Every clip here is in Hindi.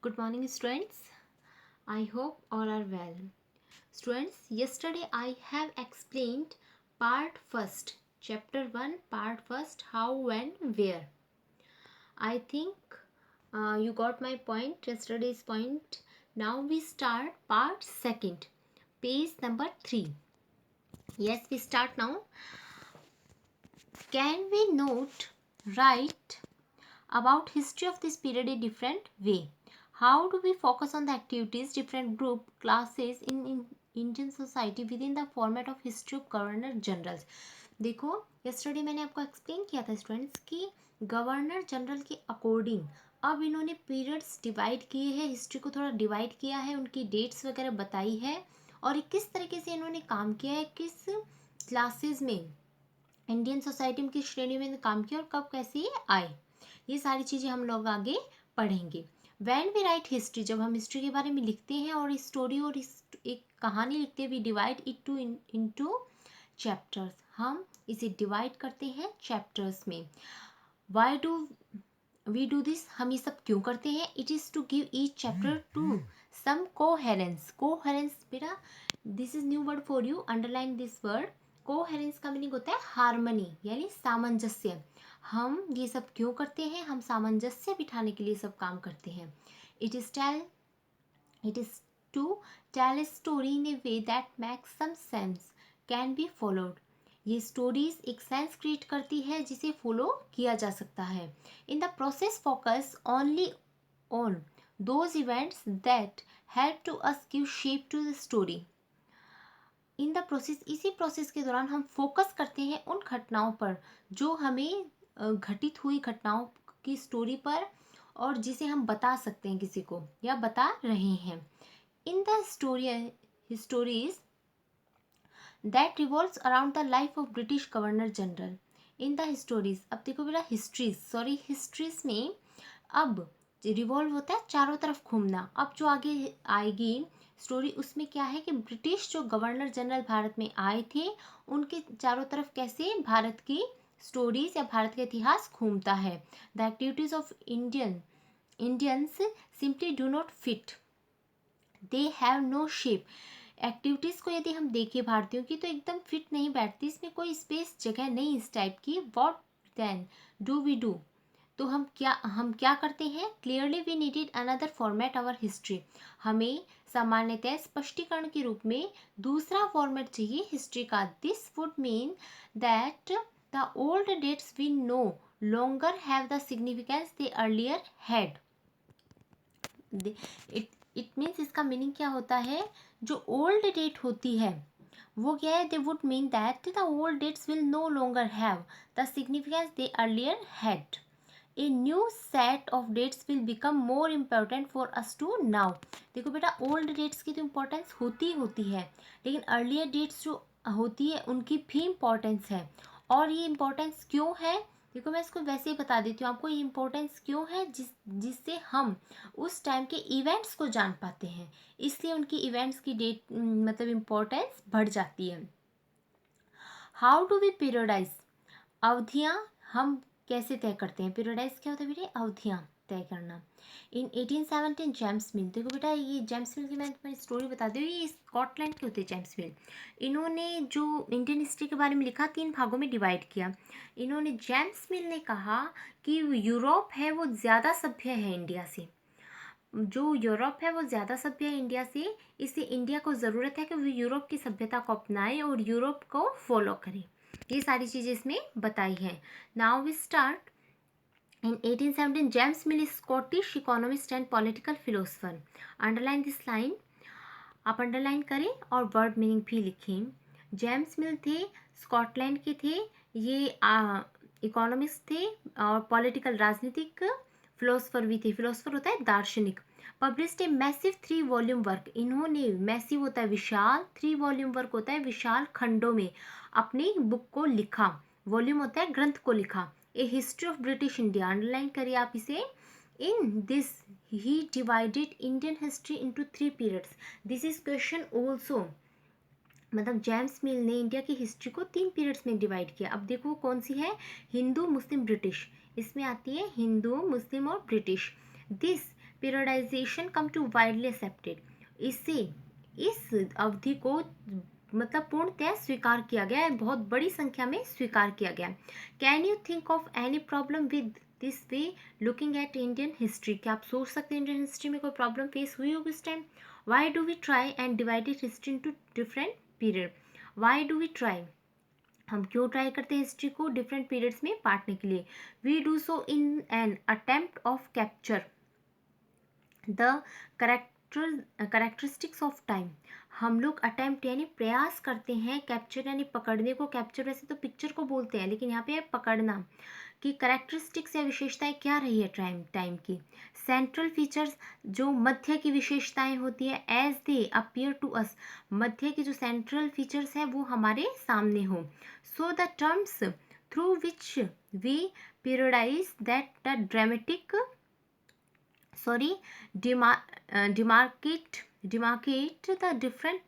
Good morning, students. I hope all are well. Students, yesterday I have explained part first, chapter 1, part first, how, when, where. I think you got my point, yesterday's point. Now we start part second, page number 3. Yes, we start now. Can we note, write about history of this period in different way? How do we focus on the activities different group classes in Indian society within the format of history of governor generals? देखो, yesterday मैंने आपको एक्सप्लेन किया था स्टूडेंट्स कि गवर्नर जनरल के अकॉर्डिंग अब इन्होंने पीरियड्स डिवाइड किए हैं, हिस्ट्री को थोड़ा डिवाइड किया है, उनकी डेट्स वगैरह बताई है और किस तरीके से इन्होंने काम किया है, किस क्लासेस में इंडियन सोसाइटी में, किस श्रेणी में काम किया और कब कैसे ये आए, ये सारी चीज़ें हम लोग आगे पढ़ेंगे. वैन वी राइट हिस्ट्री, जब हम हिस्ट्री के बारे में लिखते हैं और स्टोरी और एक कहानी लिखते हैं, we divide it into chapters. हम इसे डिवाइड करते हैं चैप्टर्स में. Why do we do this, हम ये सब क्यों करते हैं? It is to give each chapter to some coherence. Coherence बेटा, this is new word for you, underline this word. Coherence का मीनिंग होता है हार्मनी, यानी सामंजस्य. हम ये सब क्यों करते हैं? हम सामंजस्य बिठाने के लिए सब काम करते हैं. It is to tell a story in a way that makes some sense, can be followed. ये स्टोरीज एक सेंस क्रिएट करती है जिसे फॉलो किया जा सकता है. In the process focus only on those events that help to us give shape to the story. In the process, इसी प्रोसेस के दौरान हम फोकस करते हैं उन घटनाओं पर जो हमें घटित हुई घटनाओं की स्टोरी पर और जिसे हम बता सकते हैं किसी को या बता रहे हैं. In the stories that revolves around the life of British governor general. In the stories, अब देखो बेटा हिस्ट्रीज में अब रिवॉल्व होता है चारों तरफ घूमना. अब जो आगे आएगी स्टोरी, उसमें क्या है कि ब्रिटिश जो गवर्नर जनरल भारत में आए थे उनके चारों तरफ कैसे भारत की स्टोरीज या भारत का इतिहास घूमता है. The activities of Indians simply do not fit, they have no shape. Activities को यदि हम देखें भारतीयों की तो एकदम फिट नहीं बैठती, इसमें कोई स्पेस जगह नहीं इस टाइप की. What then do we do, तो हम क्या करते हैं? Clearly we needed another format our history. हमें सामान्यतः स्पष्टीकरण के रूप में दूसरा फॉर्मेट चाहिए हिस्ट्री का. This would mean that the old dates we no longer have the significance they earlier had. It means, इसका मीनिंग क्या होता है? जो ओल्ड डेट होती है वो क्या है? They would mean that the old dates will no longer have the significance they earlier had. A new set of dates will become more important for us to now. देखो बेटा, ओल्ड डेट्स की तो इम्पोर्टेंस होती है, लेकिन अर्लियर डेट्स जो होती है उनकी भी इम्पोर्टेंस है. और ये इम्पोर्टेंस क्यों है? देखो, मैं इसको वैसे ही बता देती हूँ आपको. ये इम्पोर्टेंस क्यों है? जिससे हम उस टाइम के इवेंट्स को जान पाते हैं, इसलिए उनकी इवेंट्स की डेट मतलब इम्पोर्टेंस बढ़ जाती है. हाउ डू वी पीरियडाइज, अवधियाँ हम कैसे तय करते हैं? पीरियडाइज क्या होता है बेटे? अवधियाँ तय करना. इन 1817 जेम्स मिल, देखो बेटा, ये जेम्स मिल की मैं तुम्हारी स्टोरी बता दी हूँ. ये स्कॉटलैंड के होते हैं जेम्स मिल. इन्होंने जो इंडियन हिस्ट्री के बारे में लिखा 3 भागों में डिवाइड किया. इन्होंने, जेम्स मिल ने कहा कि यूरोप है वो ज़्यादा सभ्य है इंडिया से. जो यूरोप है वो ज़्यादा सभ्य है इंडिया से, इससे इंडिया को ज़रूरत है कि वो यूरोप की सभ्यता को अपनाए और यूरोप को फॉलो करे. ये सारी चीज़ें इसमें बताई हैं. Now we start. In 1817, James Mill is Scottish economist and political philosopher. Underline this line. आप अंडरलाइन करें और वर्ड मीनिंग भी लिखें. जेम्स मिल थे, स्कॉटलैंड के थे. ये इकोनॉमिस्ट थे और पॉलिटिकल राजनीतिक फिलोसफर भी थे. फिलोसफर होता है दार्शनिक. Published a massive 3 volume work. इन्होंने, मैसिव होता है विशाल, 3 वॉल्यूम वर्क होता है विशाल खंडों में, अपनी बुक को लिखा. वॉल्यूम होता है ग्रंथ को लिखा. A history of British India, underline करिए आप इसे. In this he divided Indian history into 3 periods. This is question also. मतलब जेम्स मिल ने इंडिया की हिस्ट्री को 3 पीरियड्स में डिवाइड किया. अब देखो कौन सी है? हिंदू, मुस्लिम, ब्रिटिश. इसमें आती है हिंदू, मुस्लिम और British. This periodization come to widely accepted, इस अवधि को मतलब पूर्णतः स्वीकार किया गया है, बहुत बड़ी संख्या में स्वीकार किया गया। Can you think of any problem with this we looking at Indian history, क्या आप सोच सकते हैं इंडियन हिस्ट्री में कोई प्रॉब्लम फेस हुई होगी इस time? Why do we try and divided history into different period, why do we try, हम क्यों ट्राई करते हैं हिस्ट्री को डिफरेंट पीरियड्स में बांटने के लिए? We do so in an attempt of capture the characteristics of time, हम लोग अटेम्प्ट यानी प्रयास करते हैं, कैप्चर यानी पकड़ने को, कैप्चर वैसे तो पिक्चर को बोलते हैं लेकिन यहाँ पे है पकड़ना, कि करेक्टरिस्टिक्स या विशेषताएं क्या रही है टाइम की। सेंट्रल फीचर्स, जो मध्य की विशेषताएं होती है, as they appear to us, मध्य की जो सेंट्रल फीचर्स है वो हमारे सामने हो। So the terms through which we periodise that the dramatic demarcate the difference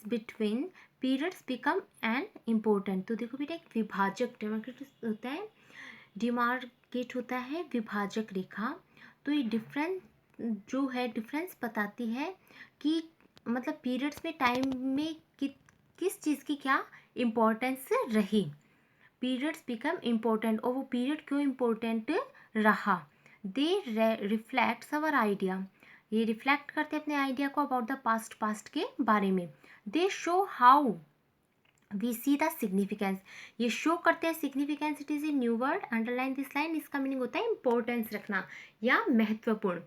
between periods become an important। तो देखो बेटा, एक विभाजक demarcate होता है, demarcate होता है विभाजक रेखा। तो ये डिफरेंस जो है, डिफरेंस बताती है कि मतलब पीरियड्स में टाइम में किस चीज़ की क्या इम्पोर्टेंस रही। पीरियड्स बिकम इम्पोर्टेंट, और वो पीरियड क्यों इम्पोर्टेंट रहा? दे रिफ्लेक्ट्स अवर आइडिया, ये रिफ्लेक्ट करते अपने आइडिया को अबाउट द पास्ट के बारे में। They show how we see the significance, ये शो करते हैं significance, it is a new word, underline this line, इसका मीनिंग होता है इम्पोर्टेंस रखना या महत्वपूर्ण।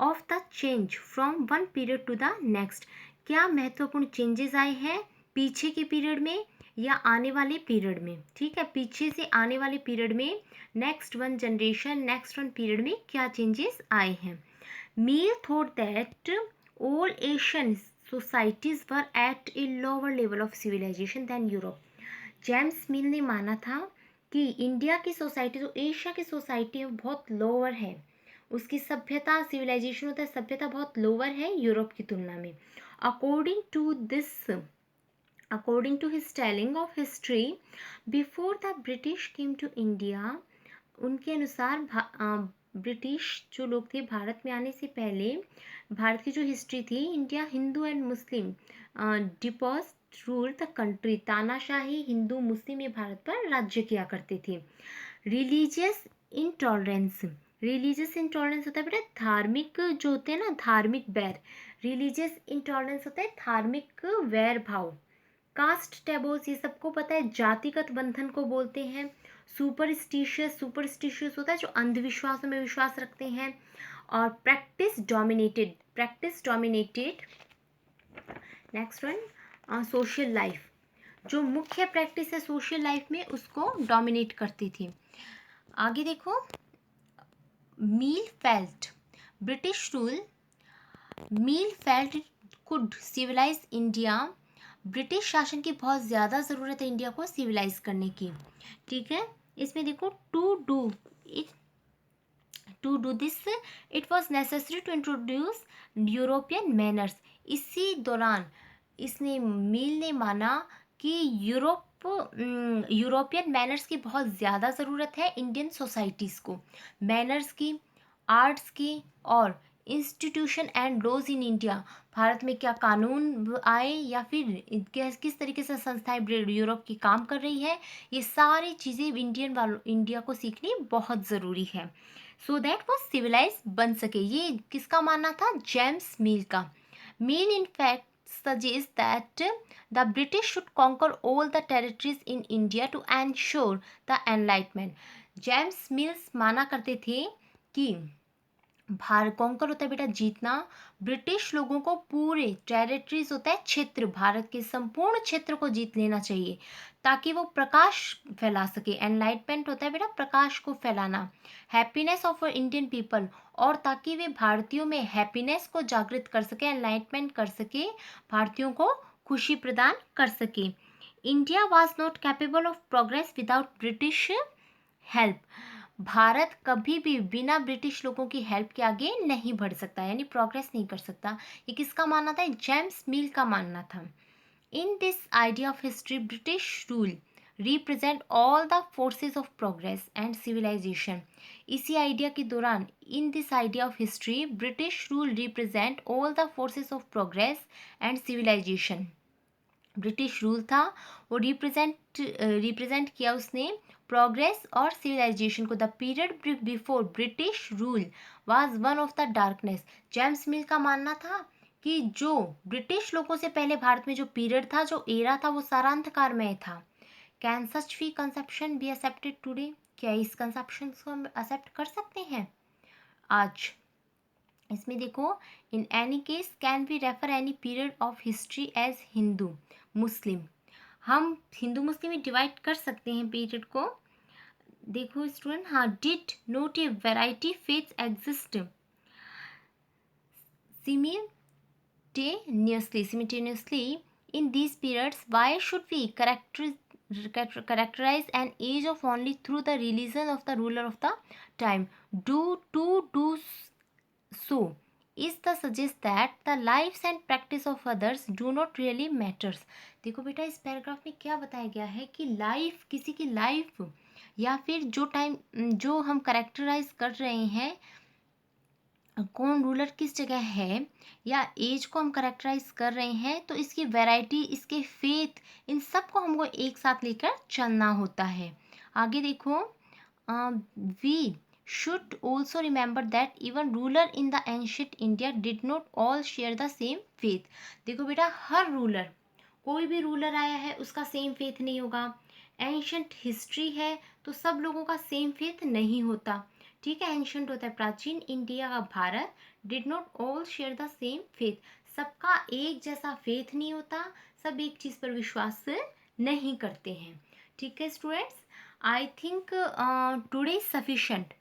Of the change from one period to the next, क्या महत्वपूर्ण चेंजेस आए हैं पीछे के पीरियड में या आने वाले पीरियड में? ठीक है, पीछे से आने वाले पीरियड में, next one generation, next one period में क्या चेंजेस आए हैं। Mill thought that all Asian societies were at a lower level of civilisation than Europe, James Mill ने माना था कि इंडिया की सोसाइटी, जो एशिया की सोसाइटी है, बहुत लोअर है, उसकी सभ्यता, सिविलाइजेशन होता है, सभ्यता बहुत लोअर है यूरोप की तुलना में। According to his telling of history, before the British came to India, उनके अनुसार ब्रिटिश जो लोग थे भारत में आने से पहले, भारत की जो हिस्ट्री थी, India Hindu and Muslim depots rule the country, तानाशाही हिंदू मुस्लिम ये भारत पर राज्य किया करते थे। रिलीजियस इंटॉलरेंस, रिलीजियस इंटॉलरेंस होता है बेटा धार्मिक जो होते हैं ना, धार्मिक वैर, रिलीजियस इंटॉलरेंस होता है धार्मिक वैर भाव। कास्ट टेबोस, ये सबको पता है, जातिगत बंधन को बोलते हैं। सुपरस्टिशियस होता है जो अंधविश्वासों में विश्वास रखते हैं। और practice dominated next one social life, जो मुख्य प्रैक्टिस है सोशल लाइफ में उसको डोमिनेट करती थी। आगे देखो, Mill felt British rule, Mill felt could civilise India, British शासन की बहुत ज़्यादा ज़रूरत है इंडिया को सिविलाइज करने की। ठीक है, इसमें देखो to do this it was necessary to introduce European manners, इसी दौरान इसने मील ने माना कि यूरोपियन मैनर्स की बहुत ज़्यादा ज़रूरत है इंडियन सोसाइटीज़ को, मैनर्स की, आर्ट्स की और institution and laws in India, Bharat में क्या कानून आए या फिर किस तरीके से संस्थाएं यूरोप की काम कर रही है, ये सारी चीज़ें इंडिया को सीखनी बहुत ज़रूरी है, सो दैट वो सिविलाइज बन सके। ये किसका मानना था? जेम्स मील का। Mill in fact suggests that the British should conquer all the territories in India to ensure the enlightenment। James mills माना करते थे कि कॉन्कर होता है बेटा जीतना, ब्रिटिश लोगों को पूरे टेरिटरीज होता है क्षेत्र, भारत के संपूर्ण क्षेत्र को जीत लेना चाहिए ताकि वो प्रकाश फैला सके। एनलाइटमेंट होता है बेटा प्रकाश को फैलाना, हैप्पीनेस ऑफ इंडियन पीपल, और ताकि वे भारतीयों में हैप्पीनेस को जागृत कर सके, एनलाइटमेंट कर सके, भारतीयों को खुशी प्रदान कर सके। India was not capable of progress without British help, Bharat कभी भी बिना ब्रिटिश लोगों की हेल्प के आगे नहीं बढ़ सकता, यानी प्रोग्रेस नहीं कर सकता। ये किसका मानना था? जेम्स मिल का मानना था। In this idea of history British rule represent all the forces of progress and civilisation. इसी आइडिया के दौरान in this idea of history British rule represent all the forces of progress and civilisation. British rule था, वो रिप्रेजेंट किया उसने प्रोग्रेस और सिविलाइजेशन को। The period before British rule was one of the darkness. James Mill का मानना था कि जो ब्रिटिश लोगों से पहले भारत में जो पीरियड था, जो एरा था, वो सारा अंधकारमय था। Can such we conception be accepted today? क्या इस कंसेप्शन को हम एक्सेप्ट कर सकते हैं आज? इसमें देखो, in any case can we refer any period of history as Hindu Muslim. हम हिंदू मुस्लिम में डिवाइड कर सकते हैं पीरियड को। देखो स्टूडेंट, हाँ, did note a variety faiths exist simultaneously in these periods? Why should we characterize an age of only through the religion of the ruler of the time? Do so is the suggest that the lives and practice of others do not really matters. देखो बेटा, इस पैराग्राफ में क्या बताया गया है कि लाइफ, किसी की लाइफ या फिर जो टाइम जो हम करेक्टराइज कर रहे हैं, कौन रूलर किस जगह है, या एज को हम करेक्टराइज कर रहे हैं, तो इसकी वैरायटी, इसके फेथ, इन सब को हमको एक साथ लेकर चलना होता है। आगे देखो, we should also remember that even ruler in the ancient India did not all share the same faith. देखो बेटा, हर रूलर, कोई भी रूलर आया है उसका सेम फेथ नहीं होगा। एंशंट हिस्ट्री है तो सब लोगों का सेम फेथ नहीं होता, ठीक है। एंशंट होता है प्राचीन, इंडिया का Bharat, did not all share the same faith, सबका एक जैसा फेथ नहीं होता, सब एक चीज़ पर विश्वास नहीं करते हैं, ठीक है students. I think today sufficient.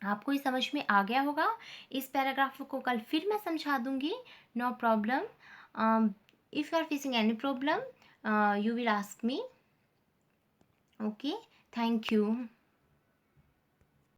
आपको ये समझ में आ गया होगा। इस पैराग्राफ को कल फिर मैं समझा दूंगी, no problem. If you are facing any problem, you will ask me. Okay, thank you.